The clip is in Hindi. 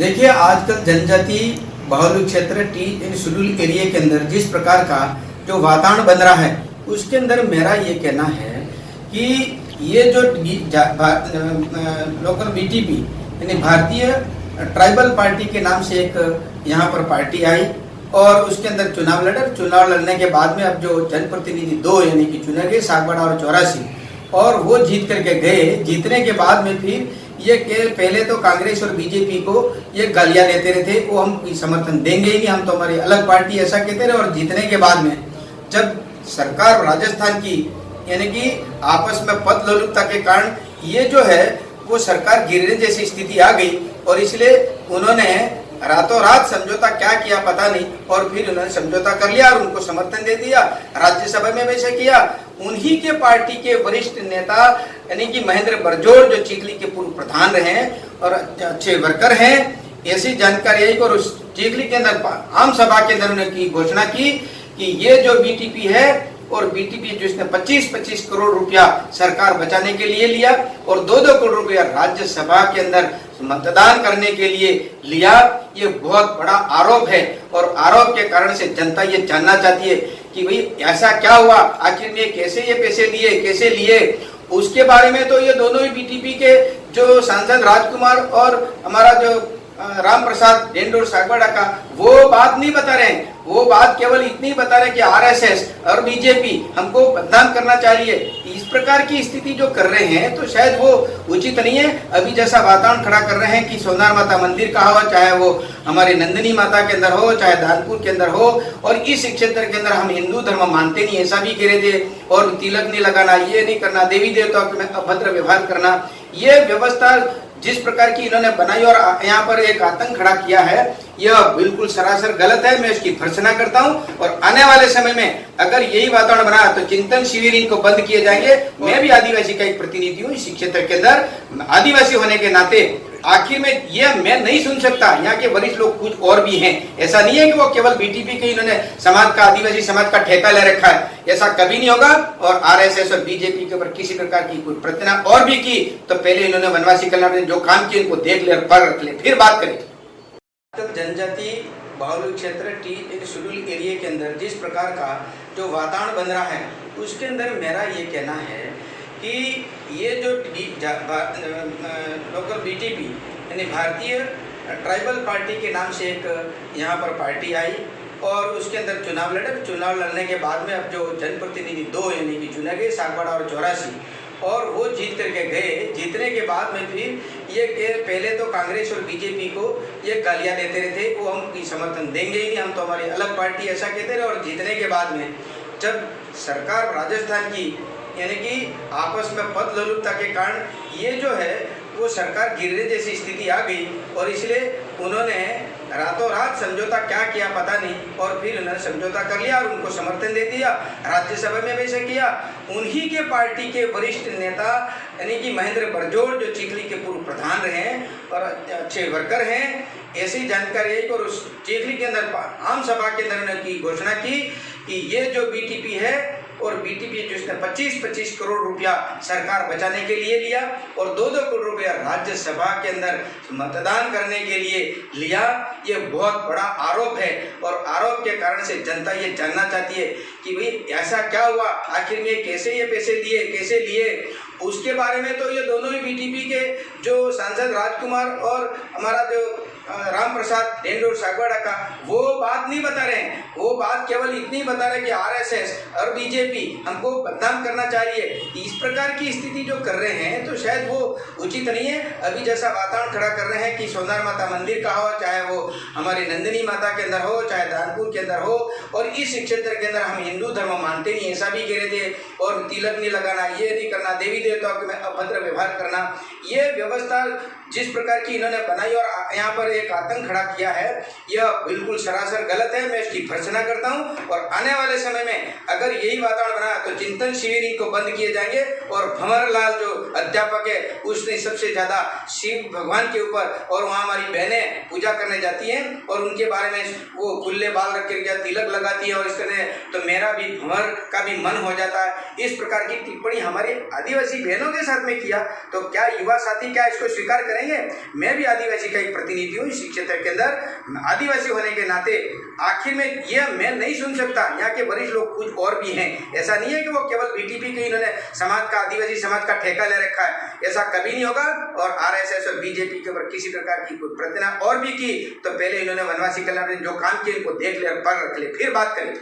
देखिए, आजकल जनजाति बाहुल्य क्षेत्र टी इन शेड्यूल एरिया के अंदर जिस प्रकार का जो वातावरण बन रहा है, उसके अंदर मेरा ये कहना है कि ये जो लोकल बीटीपी यानी भारतीय ट्राइबल पार्टी के नाम से एक यहाँ पर पार्टी आई और उसके अंदर चुनाव लड़ने के बाद में अब जो जनप्रतिनिधि दो यानी कि चुने गए, सागवाड़ा और चौरासी, और वो जीत करके गए। जीतने के बाद में फिर ये पहले तो कांग्रेस और बीजेपी को ये गालियां देते रहे थे, वो हम समर्थन देंगे ही नहीं, हम तो हमारी अलग पार्टी, ऐसा कहते रहे। और जीतने के बाद में जब सरकार राजस्थान की यानी कि आपस में पद लोलुपता के कारण ये जो है वो सरकार गिरने जैसी स्थिति आ गई और इसलिए उन्होंने रातों रात समझौता क्या किया पता नहीं, और फिर उन्होंने समझौता कर लिया और उनको समर्थन दे दिया। राज्यसभा में वैसे किया। उन्हीं के पार्टी के वरिष्ठ नेता यानी कि महेंद्र बरजोड़, जो चिखली के पूर्व प्रधान रहे और अच्छे वर्कर हैं, ऐसी जानकारी आई। और उस चिखली के अंदर आम सभा के अंदर उन्होंने की घोषणा की कि ये जो बीटीपी है और बीटीपी जिसने 25-25 करोड़ रुपया सरकार बचाने के लिए लिया और 2-2 करोड़ रुपया राज्यसभा के अंदर मतदान करने के लिए लिया, ये बहुत बड़ा आरोप है। और आरोप के कारण से जनता ये जानना चाहती है कि भाई ऐसा क्या हुआ, आखिर में कैसे ये पैसे लिए, कैसे लिए। उसके बारे में तो ये दोनों ही बीटीपी के जो सांसद राजकुमार और हमारा जो राम प्रसाद डेंडोर सागवाड़ा का, वो बात नहीं बता रहे हैं। वो बात केवल इतनी बता रहे कि आरएसएस और बीजेपी हमको बदनाम करना चाहिए। इस प्रकार की स्थिति जो कर रहे हैं तो शायद वो उचित नहीं है। अभी जैसा वातावरण खड़ा कर रहे हैं कि सोनार माता मंदिर का हो, चाहे वो हमारे नंदिनी माता के अंदर हो, चाहे दानपुर के अंदर हो, और इस क्षेत्र के अंदर हम हिंदू धर्म मानते नहीं, ऐसा भी कह रहे थे। और तिलक नहीं लगाना, ये नहीं करना, देवी देवताओं में अभद्र व्यवहार करना, ये व्यवस्था जिस प्रकार की इन्होंने बनाई और यहाँ पर एक आतंक खड़ा किया है, यह बिल्कुल सरासर गलत है। मैं इसकी भर्त्सना करता हूँ और आने वाले समय में अगर यही वातावरण बना तो चिंतन शिविर इनको बंद किए जाएंगे। मैं भी आदिवासी का एक प्रतिनिधि हूँ इस क्षेत्र के अंदर, आदिवासी होने के नाते आखिर में ये मैं नहीं सुन सकता। यहाँ के वरिष्ठ लोग कुछ और भी हैं, ऐसा नहीं है कि वो केवल बीटीपी के इन्होंने समाज का, आदिवासी समाज का ठेका ले रखा है, ऐसा कभी नहीं होगा। और आरएसएस और बीजेपी के ऊपर किसी प्रकार की कोई प्रताड़ना और भी की तो पहले इन्होंने वनवासी कल्याण में जो काम किए इनको देख ले, पर रख ले, फिर बात करें। जनजाति बाहुल्य क्षेत्र टी इन शेड्यूल एरिया के अंदर जिस प्रकार का जो वातावरण बन रहा है, उसके अंदर मेरा ये कहना है कि ये जो लोकल बीटीपी यानी भारतीय ट्राइबल पार्टी के नाम से एक यहाँ पर पार्टी आई और उसके अंदर चुनाव लड़ने के बाद में अब जो जनप्रतिनिधि दो यानी कि चुने गए, सागवाड़ा और चौरासी, और वो जीत करके गए। जीतने के बाद में फिर ये पहले तो कांग्रेस और बीजेपी को ये गालियां देते रहे थे, वो हम समर्थन देंगे ही नहीं, हम तो हमारी अलग पार्टी, ऐसा कहते रहे। और जीतने के बाद में जब सरकार राजस्थान की यानी कि आपस में पद लोलुपता के कारण ये जो है वो सरकार गिरने जैसी स्थिति आ गई और इसलिए उन्होंने रातों रात समझौता क्या किया पता नहीं, और फिर उन्होंने समझौता कर लिया और उनको समर्थन दे दिया। राज्यसभा में वैसे किया। उन्हीं के पार्टी के वरिष्ठ नेता यानी कि महेंद्र बरजोड़, जो चिखली के पूर्व प्रधान रहे और अच्छे वर्कर हैं, ऐसी जानकारी आई। और उस चिखली के अंदर आम सभा के अंदर उन्होंने की घोषणा की कि ये जो बीटीपी है और बीटीपी जिसने 25-25 करोड़ रुपया सरकार बचाने के लिए लिया और 2-2 करोड़ रुपया राज्यसभा के अंदर मतदान करने के लिए लिया, ये बहुत बड़ा आरोप है। और आरोप के कारण से जनता ये जानना चाहती है कि भाई ऐसा क्या हुआ, आखिर में कैसे ये पैसे लिए, कैसे लिए। उसके बारे में तो ये दोनों ही बीटीपी के जो सांसद राजकुमार और हमारा जो राम प्रसाद डेंडोर सागवाड़ा का, वो बात नहीं बता रहे हैं। वो बात केवल इतनी बता रहे कि आरएसएस और बीजेपी हमको बदनाम करना चाहिए। इस प्रकार की स्थिति जो कर रहे हैं तो शायद वो उचित नहीं है। अभी जैसा वातावरण खड़ा कर रहे हैं कि सोनार माता मंदिर का हो, चाहे वो हमारे नंदिनी माता के अंदर हो, चाहे दानपुर के अंदर हो, और इस क्षेत्र के अंदर हम हिंदू धर्म मानते नहीं, ऐसा भी कह रहे थे। और तिलक नहीं लगाना, ये नहीं करना, देवी देवताओं में अभद्र व्यवहार करना, ये व्यवस्था जिस प्रकार की इन्होंने बनाई और यहाँ पर एक आतंक खड़ा किया है, यह बिल्कुल सरासर गलत है। मैं इसकी भर्त्सना करता हूँ और आने वाले समय में अगर यही वातावरण बना तो चिंतन शिविर इनको बंद किए जाएंगे। और भंवर लाल जो अध्यापक है उसने सबसे ज्यादा शिव भगवान के ऊपर, और वहाँ हमारी बहनें पूजा करने जाती हैं और उनके बारे में वो खुले बाल रख कर तिलक लगाती है और इस तरह, तो मेरा भी भंवर का भी मन हो जाता है। इस प्रकार की टिप्पणी हमारी आदिवासी बहनों के साथ में किया तो क्या युवा साथी क्या इसको स्वीकार करें? करेंगे। मैं भी आदिवासी का एक प्रतिनिधि हूँ इस क्षेत्र के अंदर। आदिवासी होने के नाते आखिर में यह मैं नहीं सुन सकता, यहाँ के वरिष्ठ लोग कुछ और भी हैं। ऐसा नहीं है कि वो केवल बीटीपी के इन्होंने समाज का, आदिवासी समाज का ठेका ले रखा है, ऐसा कभी नहीं होगा। और आरएसएस और बीजेपी के ऊपर किसी प्रकार की कोई प्रताड़ना और भी की तो पहले इन्होंने वनवासी कल्याण में जो काम किए इनको देख ले और पर रख ले, फिर बात करें।